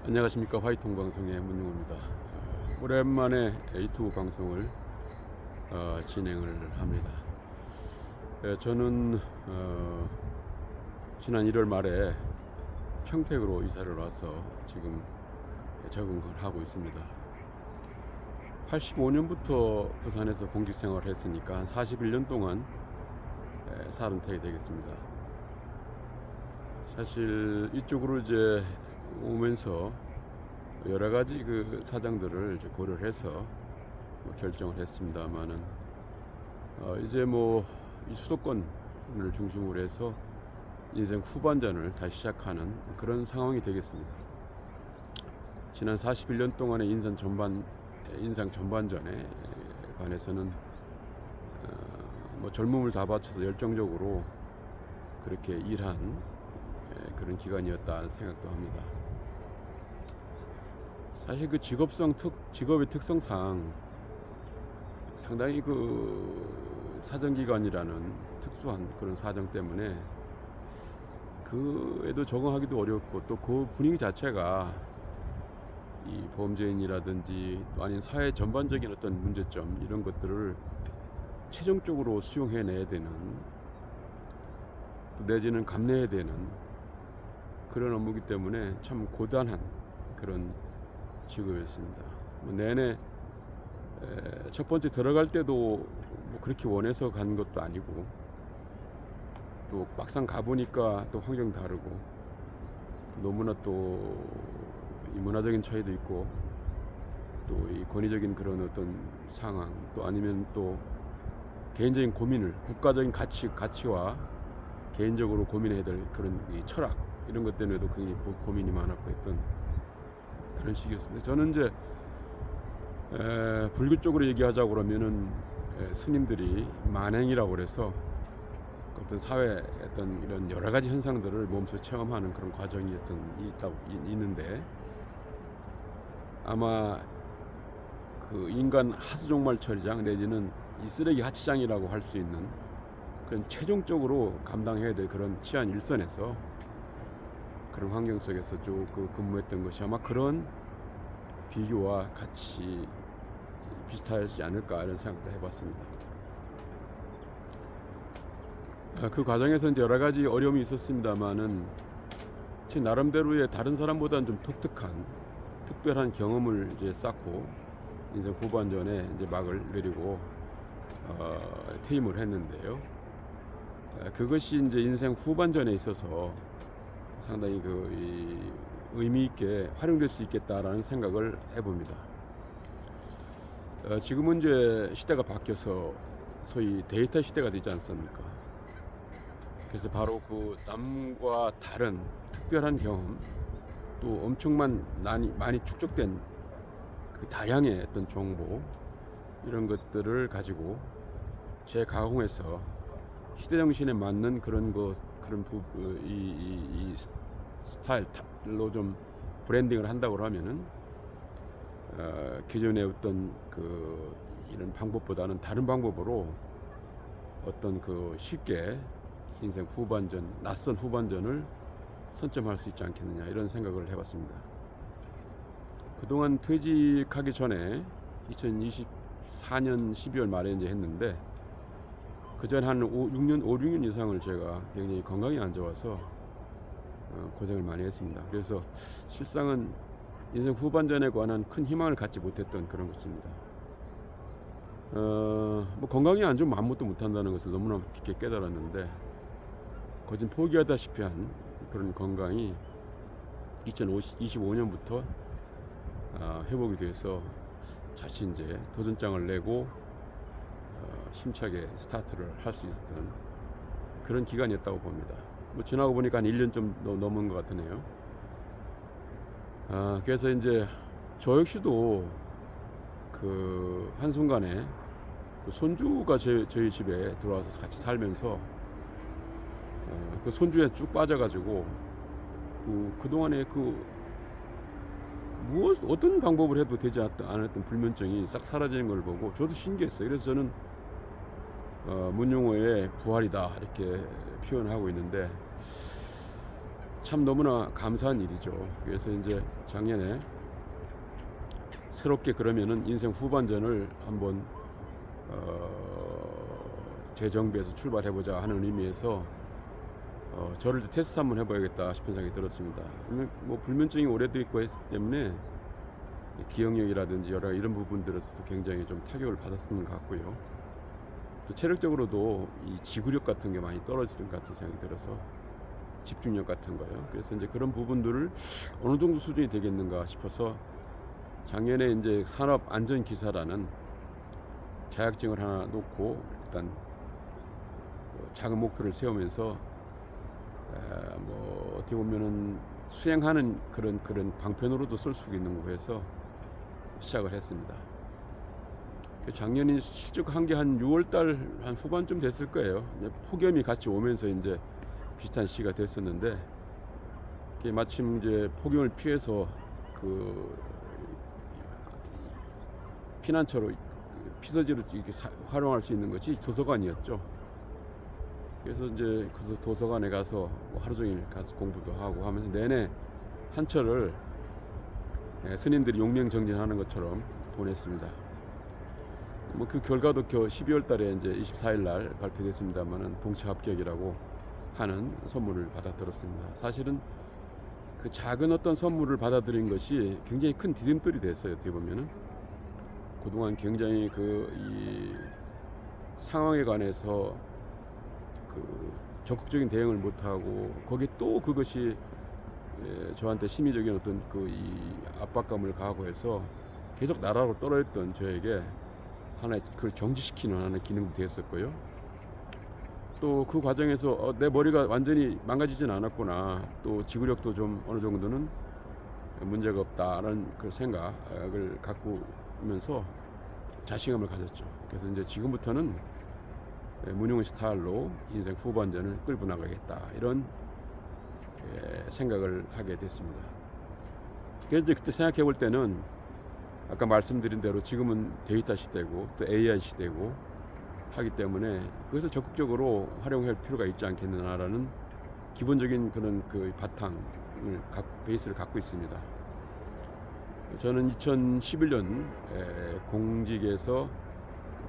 안녕하십니까. 화이통 방송의 문용호입니다. 오랜만에 유튜브 방송을 진행을 합니다. 저는 지난 1월 말에 평택으로 이사를 와서 지금 적응을 하고 있습니다. 85년부터 부산에서 공직 생활을 했으니까 한 41년 동안 살은택이 되겠습니다. 사실 이쪽으로 이제 오면서 여러 가지 그 사정들을 이제 고려를 해서 결정을 했습니다만은 이제 뭐 이 수도권을 중심으로 해서 인생 후반전을 다시 시작하는 그런 상황이 되겠습니다. 지난 41년 동안의 인생 전반전에 관해서는 뭐 젊음을 다 바쳐서 열정적으로 그렇게 일한 그런 기간이었다 생각도 합니다. 사실 그 직업의 특성상 상당히 그 사정기관이라는 특수한 그런 사정 때문에 그에도 적응하기도 어렵고 또 그 분위기 자체가 이 범죄인이라든지 또 아닌 사회 전반적인 어떤 문제점 이런 것들을 최종적으로 수용해내야 되는 또 내지는 감내해야 되는 그런 업무이기 때문에 참 고단한 그런 직업이었습니다. 내내 첫 번째 들어갈 때도 뭐 그렇게 원해서 간 것도 아니고 또 막상 가보니까 또 환경 다르고 너무나 또 이 문화적인 차이도 있고 또 이 권위적인 그런 어떤 상황 또 아니면 또 개인적인 고민을 국가적인 가치와 개인적으로 고민해야 될 그런 이 철학 이런 것 때문에도 굉장히 고민이 많았고 했던 그런 시기였습니다. 저는 이제 불교 쪽으로 얘기하자고 그러면은 스님들이 만행이라고 그래서 어떤 사회 어떤 이런 여러 가지 현상들을 몸소 체험하는 그런 과정이 있는데 아마 그 인간 하수종말 처리장 내지는 이 쓰레기 하치장이라고 할 수 있는 그런 최종적으로 감당해야 될 그런 치안 일선에서 그런 환경 속에서 쭉 근무했던 것이 아마 그런 비교와 같이 비슷하지 않을까 이런 생각도 해봤습니다. 그 과정에서 이제 여러 가지 어려움이 있었습니다만은 제 나름대로의 다른 사람보다는 좀 특별한 경험을 이제 쌓고 인생 후반전에 이제 막을 내리고 퇴임을 했는데요. 그것이 이제 인생 후반전에 있어서 상당히 의미 있게 활용될 수 있겠다라는 생각을 해봅니다. 지금은 이제 시대가 바뀌어서 소위 데이터 시대가 되지 않습니까? 그래서 바로 그 남과 다른 특별한 경험 또 엄청난 많이 축적된 그 다량의 어떤 정보 이런 것들을 가지고 재가공해서 시대 정신에 맞는 이 스타일로 좀 브랜딩을 한다고 하면은 기존의 어떤 이런 방법보다는 다른 방법으로 어떤 쉽게 인생 낯선 후반전을 선점할 수 있지 않겠느냐 이런 생각을 해봤습니다. 그동안 퇴직하기 전에 2024년 12월 말에 이제 했는데 그전 한 6년 이상을 제가 굉장히 건강이 안 좋아서 고생을 많이 했습니다. 그래서 실상은 인생 후반전에 관한 큰 희망을 갖지 못했던 그런 것입니다. 뭐 건강이 안 좋으면 아무것도 못한다는 것을 너무나 깊게 깨달았는데 거진 포기하다시피 한 그런 건강이 2025년부터 회복이 돼서 다시 이제 도전장을 내고 힘차게 스타트를 할 수 있었던 그런 기간이었다고 봅니다. 뭐 지나고 보니까 한 1년 좀 넘은 것 같으네요. 그래서 이제 저 역시도 한순간에 손주가 저희 집에 들어와서 같이 살면서 그 손주에 쭉 빠져가지고 그동안에 어떤 방법을 해도 되지 않았던 불면증이 싹 사라지는 걸 보고 저도 신기했어요. 그래서 저는 문용호의 부활이다 이렇게 표현하고 있는데 참 너무나 감사한 일이죠. 그래서 이제 작년에 새롭게 그러면은 인생 후반전을 한번 재정비해서 출발해보자 하는 의미에서 저를 테스트 한번 해봐야겠다 싶은 생각이 들었습니다. 뭐 불면증이 오래됐고 했기 때문에 기억력이라든지 여러 이런 부분들에서도 굉장히 좀 타격을 받았던 것 같고요. 또 체력적으로도 이 지구력 같은 게 많이 떨어지는 것 같은 생각이 들어서 집중력 같은 거요. 그래서 이제 그런 부분들을 어느 정도 수준이 되겠는가 싶어서 작년에 이제 산업안전기사라는 자격증을 하나 놓고 일단 작은 목표를 세우면서 뭐 어떻게 보면은 수행하는 그런 방편으로도 쓸 수 있는 거 해서 시작을 했습니다. 작년이 실적 한 게 한 6월달 한 후반쯤 됐을 거예요. 폭염이 같이 오면서 이제 비슷한 시기가 됐었는데 마침 이제 폭염을 피해서 그 피난처로 피서지로 이렇게 활용할 수 있는 것이 도서관이었죠. 그래서 이제 그 도서관에 가서 하루 종일 가서 공부도 하고 하면서 내내 한 철을 스님들이 용맹정진하는 것처럼 보냈습니다. 뭐 그 결과도 12월 달에 이제 24일 날 발표됐습니다만은 동체 합격이라고 하는 선물을 받아들었습니다. 사실은 그 작은 어떤 선물을 받아들인 것이 굉장히 큰 디딤돌이 됐어요. 어떻게 보면은 그동안 굉장히 이 상황에 관해서 그 적극적인 대응을 못하고 거기에 또 그것이 저한테 심리적인 어떤 이 압박감을 가하고 해서 계속 나라로 떨어졌던 저에게 하나의 그걸 정지시키는 하나의 기능도 됐었고요. 또 그 과정에서 내 머리가 완전히 망가지진 않았구나, 또 지구력도 좀 어느 정도는 문제가 없다라는 그 생각을 갖고면서 자신감을 가졌죠. 그래서 이제 지금부터는 문용의 스타일로 인생 후반전을 끌고 나가겠다, 이런 생각을 하게 됐습니다. 그래서 이제 그때 생각해 볼 때는 아까 말씀드린 대로 지금은 데이터 시대고 또 AI 시대고 하기 때문에 그것을 적극적으로 활용할 필요가 있지 않겠느냐라는 기본적인 그런 그 바탕을 베이스를 갖고 있습니다. 저는 2011년 공직에서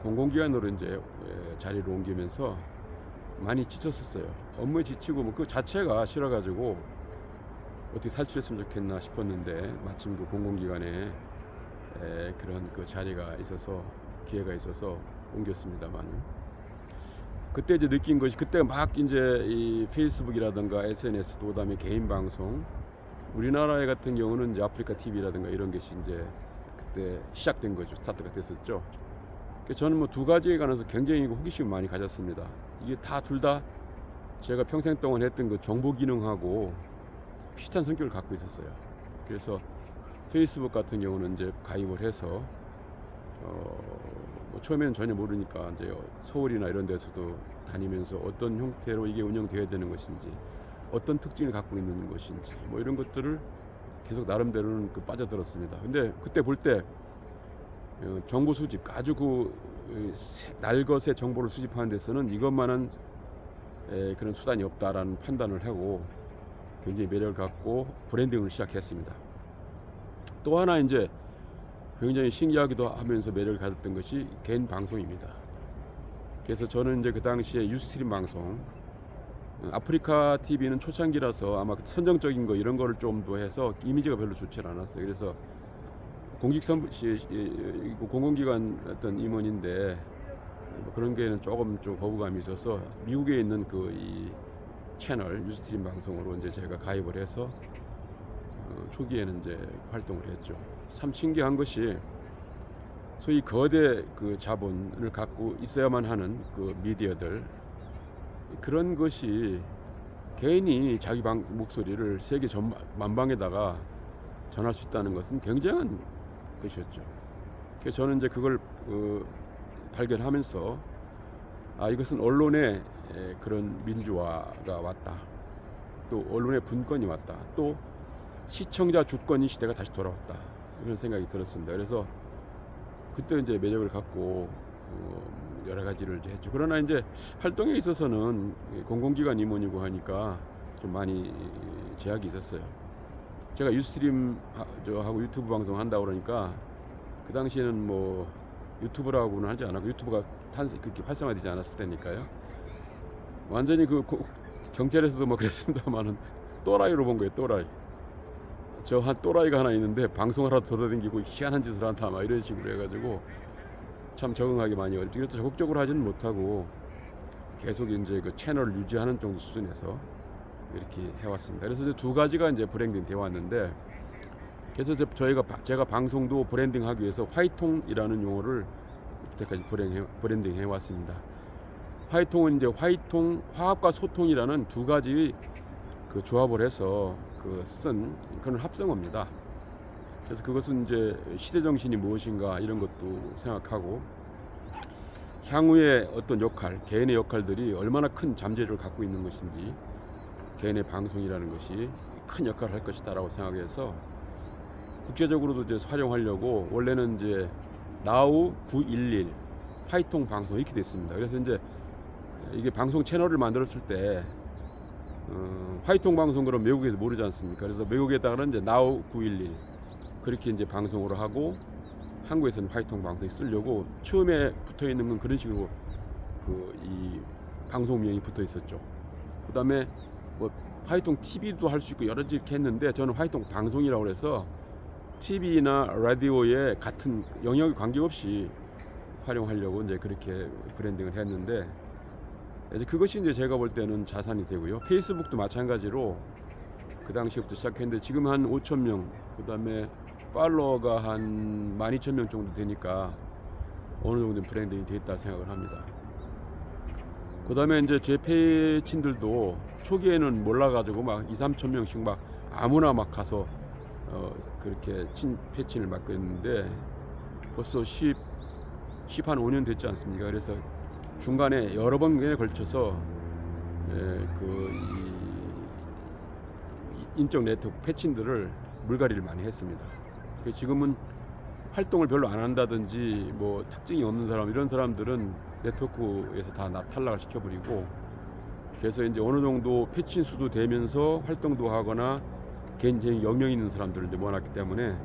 공공기관으로 이제 자리를 옮기면서 많이 지쳤었어요. 업무에 지치고 뭐 그 자체가 싫어가지고 어떻게 탈출했으면 좋겠나 싶었는데 마침 그 공공기관에 그런 그 자리가 있어서, 기회가 있어서 옮겼습니다만, 그때 이제 느낀 것이, 그때 막 이제 이 페이스북이라든가 SNS, 또 그다음에 개인 방송, 우리나라에 같은 경우는 이제 아프리카 TV라든가 이런 것이 이제 그때 시작된 거죠. 스타트가 됐었죠. 저는 뭐 두 가지에 관해서 굉장히 호기심을 많이 가졌습니다. 이게 둘 다 제가 평생 동안 했던 그 정보 기능하고 비슷한 성격을 갖고 있었어요. 그래서 페이스북 같은 경우는 이제 가입을 해서 뭐 처음에는 전혀 모르니까 이제 서울이나 이런 데서도 다니면서 어떤 형태로 이게 운영되어야 되는 것인지, 어떤 특징을 갖고 있는 것인지, 뭐 이런 것들을 계속 나름대로는 빠져들었습니다. 근데 그때 볼 때 정보 수집, 아주 날것의 정보를 수집하는 데서는 이것만한 그런 수단이 없다라는 판단을 하고 굉장히 매력을 갖고 브랜딩을 시작했습니다. 또 하나 이제 굉장히 신기하기도 하면서 매력을 가졌던 것이 개인 방송입니다. 그래서 저는 이제 그 당시에 유스트림 방송, 아프리카 TV는 초창기라서 아마 선정적인 거 이런 거를 좀 더 해서 이미지가 별로 좋지 않았어요. 그래서 공공기관 어떤 임원인데 그런 게는 조금 거부감이 있어서 미국에 있는 이 채널 유스트림 방송으로 이제 제가 가입을 해서 초기에는 이제 활동을 했죠. 참 신기한 것이 소위 거대 그 자본을 갖고 있어야만 하는 그 미디어들, 그런 것이 개인이 자기 목소리를 세계 만방에다가 전할 수 있다는 것은 굉장한 것이었죠. 그래서 저는 이제 그걸 발견하면서 이것은 언론의 그런 민주화가 왔다, 또 언론의 분권이 왔다, 또 시청자 주권이 시대가 다시 돌아왔다, 이런 생각이 들었습니다. 그래서 그때 이제 매력을 갖고 여러 가지를 이제 했죠. 그러나 이제 활동에 있어서는 공공기관 임원이고 하니까 좀 많이 제약이 있었어요. 제가 유스트림 하고 유튜브 방송 한다고 그러니까 그 당시에는 뭐 유튜브라고는 하지 않았고 유튜브가 그렇게 활성화되지 않았을 때니까요. 완전히 경찰에서도 뭐 그랬습니다만은 또라이로 본 거예요. 또라이. 저 한 또라이가 하나 있는데 방송하러 돌아다니고 희한한 짓을 한다 막 이런 식으로 해가지고 참 적응하기 많이 어렵죠. 그래서 적극적으로 하지는 못하고 계속 이제 그 채널을 유지하는 정도 수준에서 이렇게 해왔습니다. 그래서 이제 두 가지가 이제 브랜딩 되어 왔는데, 그래서 제가 방송도 브랜딩하기 위해서 화이통이라는 용어를 그때까지 브랜딩 해왔습니다. 화이통은 이제 화합과 소통이라는 두 가지 그 조합을 해서 쓴 그런 합성어입니다. 그래서 그것은 이제 시대 정신이 무엇인가 이런 것도 생각하고 향후의 어떤 역할, 개인의 역할들이 얼마나 큰 잠재력을 갖고 있는 것인지, 개인의 방송이라는 것이 큰 역할을 할 것이다라고 생각해서 국제적으로도 이제 활용하려고 원래는 이제 나우 911 화이통 방송 이렇게 됐습니다. 그래서 이제 이게 방송 채널을 만들었을 때 화이통 방송 그럼 외국에서 모르지 않습니까? 그래서 외국에다가는 이제 나우 911 그렇게 이제 방송으로 하고 한국에서는 화이통 방송에 쓰려고 처음에 붙어 있는 건 그런 식으로 이 방송명이 붙어 있었죠. 그다음에 뭐 화이통 TV도 할 수 있고 여러 가지 이렇게 했는데 저는 화이통 방송이라고 해서 TV나 라디오에 같은 영역에 관계없이 활용하려고 이제 그렇게 브랜딩을 했는데, 이제 그것이 이제 제가 볼 때는 자산이 되고요. 페이스북도 마찬가지로 그 당시부터 시작했는데 지금 한 5,000명, 그다음에 팔로워가 한 12,000명 정도 되니까 어느 정도 브랜딩이 돼 있다 생각을 합니다. 그다음에 이제 제 패친들도 초기에는 몰라가지고 막 2,3,000명씩 막 아무나 막 가서 그렇게 패친을 맡고 있는데 벌써 10한 5년 됐지 않습니까? 그래서 중간에 여러 번에 걸쳐서 인적 네트워크 패친들을 물갈이를 많이 했습니다. 지금은 활동을 별로 안 한다든지 뭐 특징이 없는 사람, 이런 사람들은 네트워크에서 다 탈락을 시켜버리고, 그래서 이제 어느 정도 패친 수도 되면서 활동도 하거나 개인적인 역량 있는 사람들을 이제 모아놨기 때문에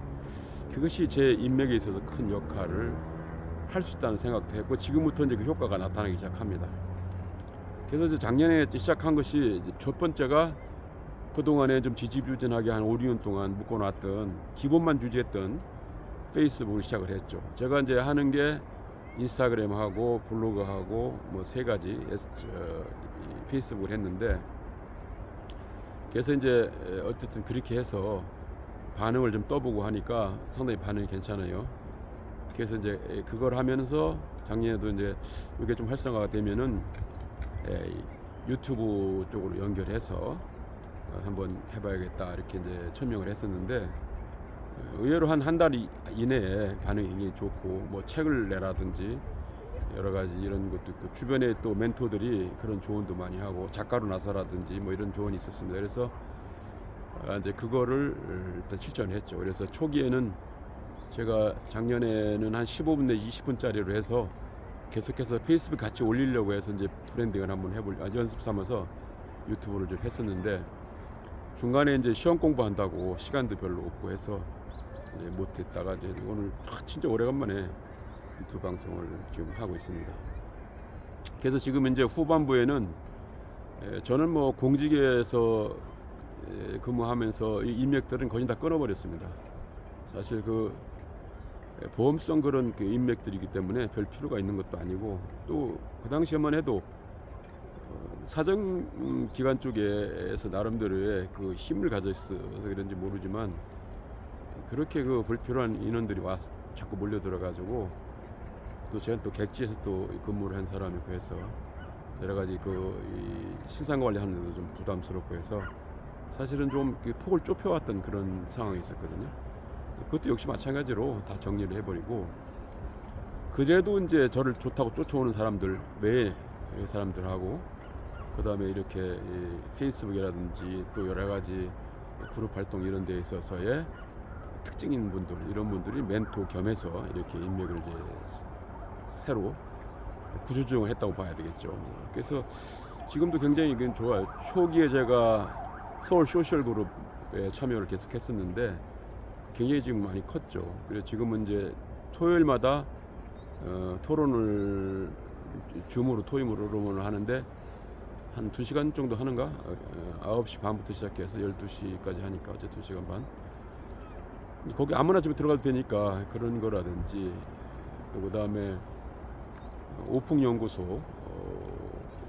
그것이 제 인맥에 있어서 큰 역할을 할 수 있다는 생각도 했고, 지금부터 이제 그 효과가 나타나기 시작합니다. 그래서 이제 작년에 시작한 것이 이제 첫 번째가 그동안에 좀 지지부진하게 한 5, 6년 동안 묶어놨던 기본만 유지했던 페이스북을 시작을 했죠. 제가 이제 하는 게 인스타그램하고 블로그하고 뭐 세 가지 페이스북을 했는데, 그래서 이제 어쨌든 그렇게 해서 반응을 좀 떠보고 하니까 상당히 반응이 괜찮아요. 그래서 이제 그걸 하면서 작년에도 이제 이게 좀 활성화가 되면은 유튜브 쪽으로 연결해서 한번 해봐야겠다 이렇게 이제 천명을 했었는데, 의외로 한 달 이내에 반응이 굉장히 좋고, 뭐 책을 내라든지 여러 가지 이런 것도 있고, 주변에 또 멘토들이 그런 조언도 많이 하고 작가로 나서라든지 뭐 이런 조언이 있었습니다. 그래서 이제 그거를 일단 실천했죠. 그래서 초기에는 제가 작년에는 한 15분 내지 20분짜리로 해서 계속해서 페이스북 같이 올리려고 해서 이제 브랜딩을 한번 연습 삼아서 유튜브를 좀 했었는데, 중간에 이제 시험 공부한다고 시간도 별로 없고 해서 못했다가 이제 오늘 진짜 오래간만에 유튜브 방송을 지금 하고 있습니다. 그래서 지금 이제 후반부에는 저는 뭐 공직에서 근무하면서 이 인맥들은 거의 다 끊어버렸습니다. 사실 보험성 그런 인맥들이기 때문에 별 필요가 있는 것도 아니고, 또 그 당시에만 해도 사정기관 쪽에서 나름대로의 힘을 가져 있어서 그런지 모르지만 그렇게 불필요한 인원들이 와서 자꾸 몰려들어가지고, 또 저는 또 객지에서 또 근무를 한 사람이고 해서 여러 가지 이 신상 관리하는 데도 좀 부담스럽고 해서 사실은 좀 폭을 좁혀왔던 그런 상황이 있었거든요. 그것도 역시 마찬가지로 다 정리를 해버리고, 그래도 이제 저를 좋다고 쫓아오는 사람들 외의 사람들하고, 그 다음에 이렇게 페이스북이라든지 또 여러 가지 그룹 활동 이런 데 있어서의 특징 있는 분들, 이런 분들이 멘토 겸해서 이렇게 인맥을 이제 새로 구조조정을 했다고 봐야 되겠죠. 그래서 지금도 굉장히 좋아요. 초기에 제가 서울 소셜 그룹에 참여를 계속했었는데 굉장히 지금 많이 컸죠. 그래서 지금은 이제 토요일마다 토론을 줌으로 토론을 하는데 한 2시간 정도 하는가? 9시 반부터 시작해서 12시까지 하니까 어제 2시간 반. 거기 아무나 좀 들어가도 되니까 그런 거라든지 또 그다음에 오풍연구소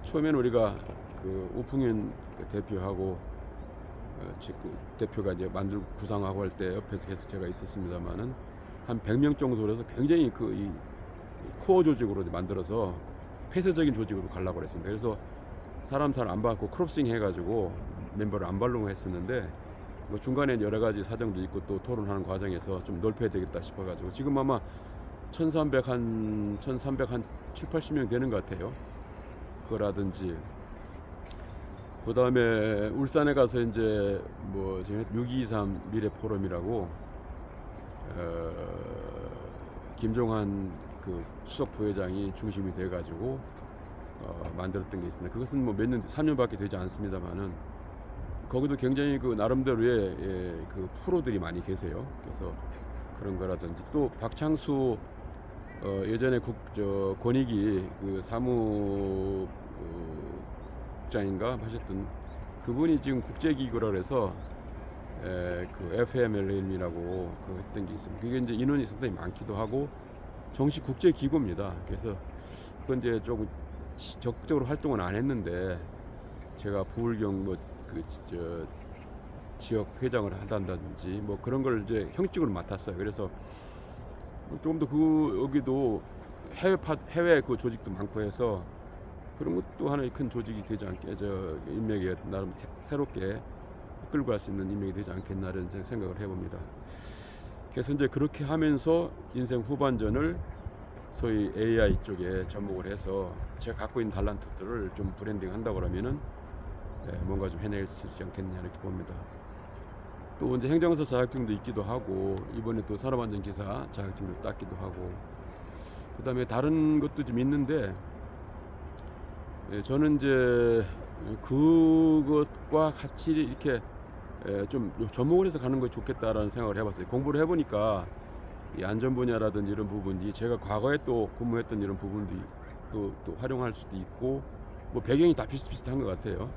처음에는 우리가 그 오풍연 대표하고 그 대표가 이제 만들고 구상하고 할 때 옆에서 계속 제가 있었습니다만은 한 100명 정도로 해서 굉장히 그 이 코어 조직으로 만들어서 폐쇄적인 조직으로 가려고 그랬습니다. 그래서 사람 잘 안 받고 크롭싱 해가지고 멤버를 안 발롱 했었는데 뭐 중간에 여러 가지 사정도 있고 또 토론하는 과정에서 좀 넓혀야 되겠다 싶어가지고 지금 아마 1300 한 7, 80명 되는 것 같아요. 그거라든지 그 다음에 울산에 가서 이제 뭐 지금 623 미래 포럼이라고 김종환 그 수석 부회장이 중심이 돼가지고 만들었던 게 있습니다. 그것은 뭐 몇 년, 3년밖에 되지 않습니다만은 거기도 굉장히 그 나름대로의 그 프로들이 많이 계세요. 그래서 그런 거라든지 또 박창수 예전에 권익위 그 사무국장인가 하셨던 그분이 지금 국제기구라 그래서 그 FMLN이라고 그 했던 게 있습니다. 그게 이제 인원이 상당히 많기도 하고 정식 국제기구입니다. 그래서 그건 이제 조금 적극적으로 활동은 안 했는데 제가 부울경 뭐 그 지역 회장을 한다든지 뭐 그런 걸 이제 형식으로 맡았어요. 그래서 조금 더 그 여기도 해외 그 조직도 많고 해서 그런 것도 하나의 큰 조직이 되지 않게 인맥이 나름 새롭게 끌고 갈 수 있는 인맥이 되지 않겠나라는 생각을 해봅니다. 그래서 이제 그렇게 하면서 인생 후반전을 소위 AI 쪽에 접목을 해서 제가 갖고 있는 달란트들을 좀 브랜딩 한다 그러면은 뭔가 좀 해낼 수 있지 않겠냐 이렇게 봅니다. 또 이제 행정서 자격증도 있기도 하고 이번에 또 산업안전기사 자격증도 땄기도 하고 그다음에 다른 것도 좀 있는데 저는 이제 그것과 같이 이렇게 좀 접목을 해서 가는 것이 좋겠다라는 생각을 해봤어요. 공부를 해보니까 이 안전 분야라든지 이런 부분이 제가 과거에 또 근무했던 이런 부분도 또 활용할 수도 있고 뭐 배경이 다 비슷비슷한 것 같아요.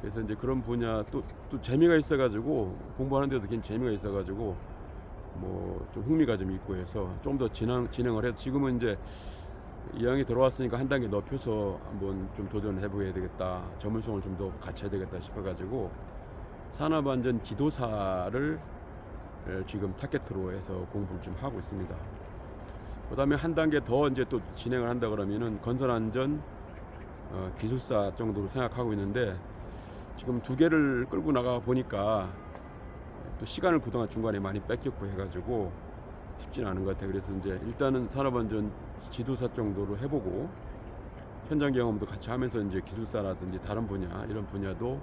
그래서 이제 그런 분야 또 재미가 있어가지고 공부하는 데도 굉장히 재미가 있어가지고 뭐 좀 흥미가 좀 있고 해서 좀 더 진행을 해서 지금은 이제 이왕이 들어왔으니까 한 단계 높여서 한번 좀 도전해보게 되겠다, 전문성을 좀 더 갖춰야 되겠다 싶어가지고 산업안전 지도사를 지금 타겟으로 해서 공부를 좀 하고 있습니다. 그 다음에 한 단계 더 이제 또 진행을 한다 그러면은 건설안전 기술사 정도로 생각하고 있는데 지금 2개를 끌고 나가 보니까 또 시간을 그동안 중간에 많이 뺏겼고 해가지고 쉽지는 않은 것 같아요. 그래서 이제 일단은 산업안전 지도사 정도로 해보고 현장 경험도 같이 하면서 이제 기술사라든지 다른 분야 이런 분야도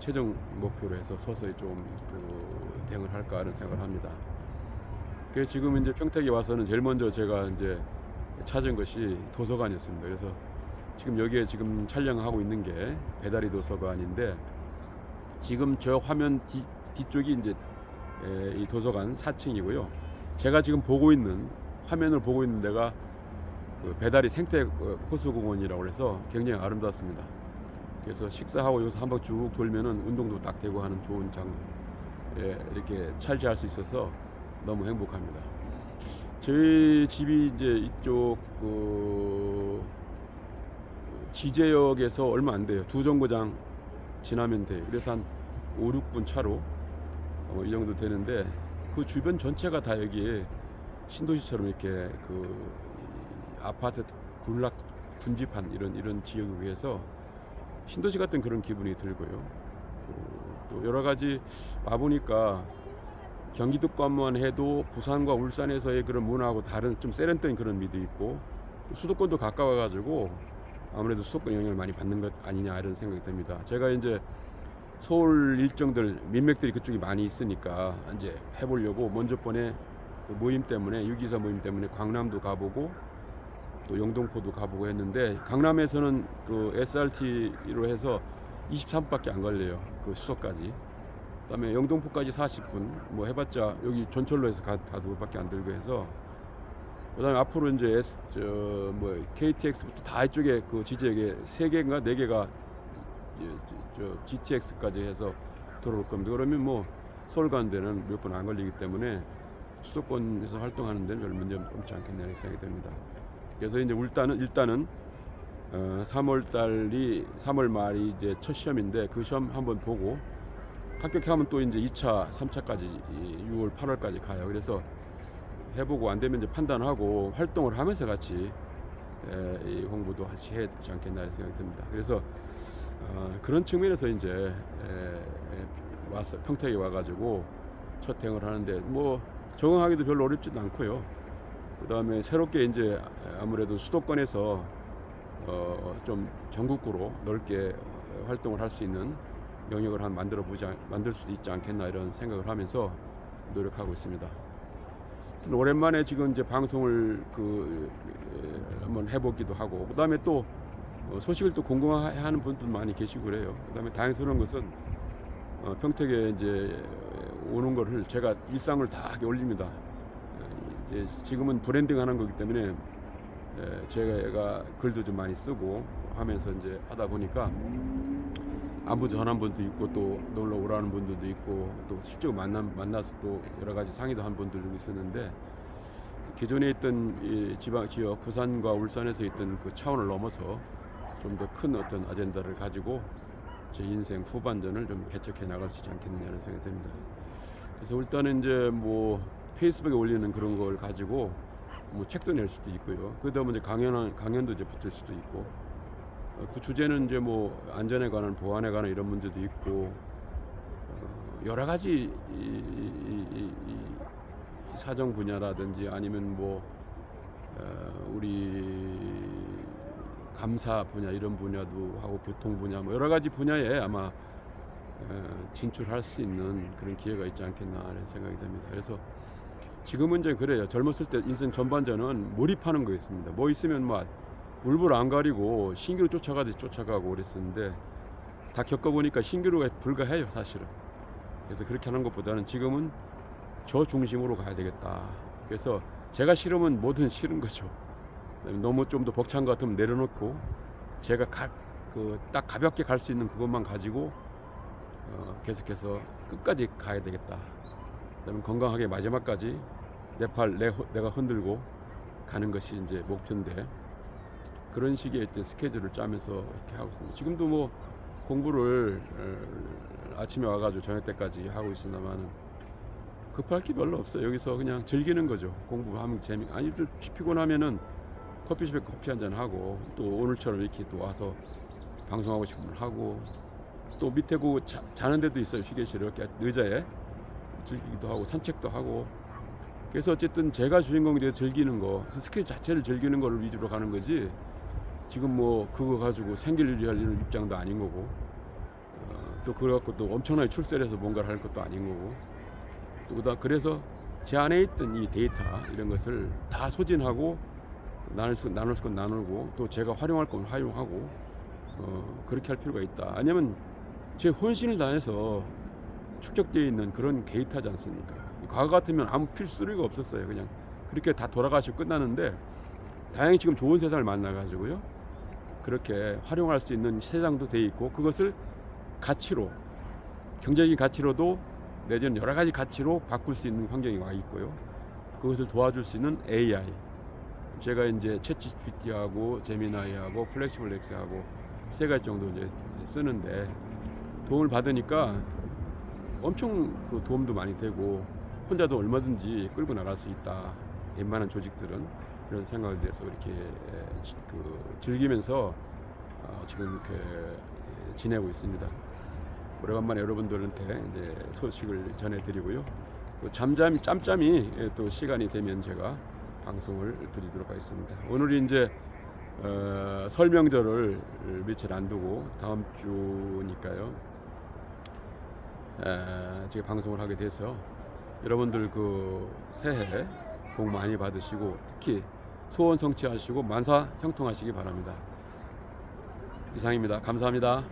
최종 목표로 해서 서서히 좀 대응을 할까 하는 생각을 합니다. 그래서 지금 이제 평택에 와서는 제일 먼저 제가 이제 찾은 것이 도서관이었습니다. 그래서 지금 여기에 지금 촬영하고 있는 게 배다리 도서관인데 지금 저 화면 뒤쪽이 이제 이 도서관 4층이고요. 제가 지금 화면을 보고 있는 데가 그 배다리 생태 호수공원이라고 해서 굉장히 아름답습니다. 그래서 식사하고 여기서 한번 쭉 돌면은 운동도 딱 되고 하는 좋은 이렇게 차지할 수 있어서 너무 행복합니다. 저희 집이 이제 이쪽 지제역에서 얼마 안 돼요. 2정거장 지나면 돼요. 그래서 한 5, 6분 차로 이 정도 되는데 그 주변 전체가 다 여기에 신도시처럼 이렇게 아파트 군집한 이런 지역에 비해서 신도시 같은 그런 기분이 들고요. 또 여러 가지 와보니까 경기도권만 해도 부산과 울산에서의 그런 문화하고 다른 좀 세련된 그런 미도 있고 수도권도 가까워가지고 아무래도 수도권 영향을 많이 받는 것 아니냐 이런 생각이 듭니다. 제가 이제 서울 일정들 민맥들이 그쪽이 많이 있으니까 이제 해보려고 먼저 번에 모임 때문에 624 모임 때문에 광남도 가보고 또 영등포도 가보고 했는데 강남에서는 그 SRT로 해서 23분밖에 안 걸려요. 그 수서까지. 그다음에 영등포까지 40분. 뭐 해봤자 여기 전철로에서 가도 그밖에 안 들고 해서. 그다음에 앞으로 이제 KTX부터 다 이쪽에 그 지지역에 3개인가 4개가 GTX까지 해서 들어올 겁니다. 그러면 뭐 서울 가는 데는 몇 분 안 걸리기 때문에 수도권에서 활동하는 데는 별 문제 없지 않겠냐는 생각이 듭니다. 그래서 이제 일단은 3월 말이 이제 첫 시험인데 그 시험 한번 보고 합격하면 또 이제 2차, 3차까지 6월, 8월까지 가요. 그래서 해보고 안 되면 이제 판단하고 활동을 하면서 같이 이 공부도 같이 해야 되지 않겠나 생각이 듭니다. 그래서 그런 측면에서 이제 와서 평택에 와가지고 첫 행을 하는데 뭐 적응하기도 별로 어렵지도 않고요. 그다음에 새롭게 이제 아무래도 수도권에서 좀 전국구로 넓게 활동을 할 수 있는 영역을 만들 수도 있지 않겠나 이런 생각을 하면서 노력하고 있습니다. 오랜만에 지금 이제 방송을 한번 해보기도 하고 그다음에 또 소식을 또 궁금해하는 분들 많이 계시고 그래요. 그다음에 다행스러운 것은 평택에 이제 오는 거를 제가 일상을 다 올립니다. 이제 지금은 브랜딩하는 거기 때문에 제가 글도 좀 많이 쓰고 하면서 이제 하다 보니까 안부 전한 분도 있고 또 놀러 오라는 분들도 있고 또 실제로 만나서 또 여러 가지 상의도 한 분들도 있었는데 기존에 있던 이 지방 지역 부산과 울산에서 있던 그 차원을 넘어서 좀 더 큰 어떤 아젠다를 가지고 제 인생 후반전을 좀 개척해 나갈 수 있지 않겠느냐는 생각이 듭니다. 그래서 일단은 이제 뭐 페이스북에 올리는 그런 걸 가지고 뭐 책도 낼 수도 있고요. 그다음에 이제 강연도 이제 붙을 수도 있고 그 주제는 이제 뭐 안전에 관한 보안에 관한 이런 문제도 있고 여러 가지 이 사정 분야라든지 아니면 뭐 우리 감사 분야 이런 분야도 하고 교통 분야 뭐 여러 가지 분야에 아마 진출할 수 있는 그런 기회가 있지 않겠나 하는 생각이 듭니다. 그래서 지금은 이제 그래요. 젊었을 때 인생 전반전은 몰입하는 거였습니다. 뭐 있으면 막 물불 안 가리고 신기루 쫓아가듯이 쫓아가고 그랬었는데 다 겪어보니까 신기루가 불가해요 사실은. 그래서 그렇게 하는 것보다는 지금은 저 중심으로 가야 되겠다. 그래서 제가 싫으면 뭐든 싫은 거죠. 너무 좀 더 벅찬 것 같으면 내려놓고 제가 딱 가볍게 갈 수 있는 그것만 가지고 계속해서 끝까지 가야 되겠다. 그다음에 건강하게 마지막까지 내 팔 내가 흔들고 가는 것이 이제 목표인데 그런 식의 이제 스케줄을 짜면서 이렇게 하고 있습니다. 지금도 뭐 공부를 아침에 와가지고 저녁 때까지 하고 있습니다만 급할 게 별로 없어요. 여기서 그냥 즐기는 거죠. 공부하면 아니 좀 피곤하면은 커피숍에 커피 한잔 하고 또 오늘처럼 이렇게 또 와서 방송하고 싶으면 하고 또 밑에 자는 데도 있어요. 휴게실 이렇게 의자에 즐기기도 하고 산책도 하고 그래서 어쨌든 제가 주인공이 돼서 즐기는 거 스케줄 자체를 즐기는 거를 위주로 가는 거지 지금 뭐 그거 가지고 생계를 유지할 이런 입장도 아닌 거고 또 그래 갖고 또 엄청나게 출세해서 뭔가를 할 것도 아닌 거고 또 그래서 제 안에 있던 이 데이터 이런 것을 다 소진하고 나눌 건 나누고 또 제가 활용할 건 활용하고 그렇게 할 필요가 있다. 아니면 제 혼신을 다해서 축적되어 있는 그런 데이터지 않습니까? 과거 같으면 아무 필수리가 없었어요. 그냥 그렇게 다 돌아가시고 끝나는데 다행히 지금 좋은 세상을 만나가지고요. 그렇게 활용할 수 있는 세상도 돼 있고 그것을 가치로 경제적인 가치로도 내지는 여러 가지 가치로 바꿀 수 있는 환경이 와 있고요. 그것을 도와줄 수 있는 AI 제가 이제 챗GPT하고 제미나이하고 플렉시블렉스하고 3가지 정도 이제 쓰는데 도움을 받으니까 엄청 그 도움도 많이 되고 혼자도 얼마든지 끌고 나갈 수 있다. 웬만한 조직들은 이런 생각을 해서 이렇게 즐기면서 지금 이렇게 지내고 있습니다. 오래간만에 여러분들한테 이제 소식을 전해드리고요. 또 짬짬이 또 시간이 되면 제가 방송을 드리도록 하겠습니다. 오늘이 이제 설 명절을 며칠 안 두고 다음 주니까요. 제가 방송을 하게 돼서 여러분들 그 새해 복 많이 받으시고 특히 소원 성취하시고 만사 형통하시기 바랍니다. 이상입니다. 감사합니다.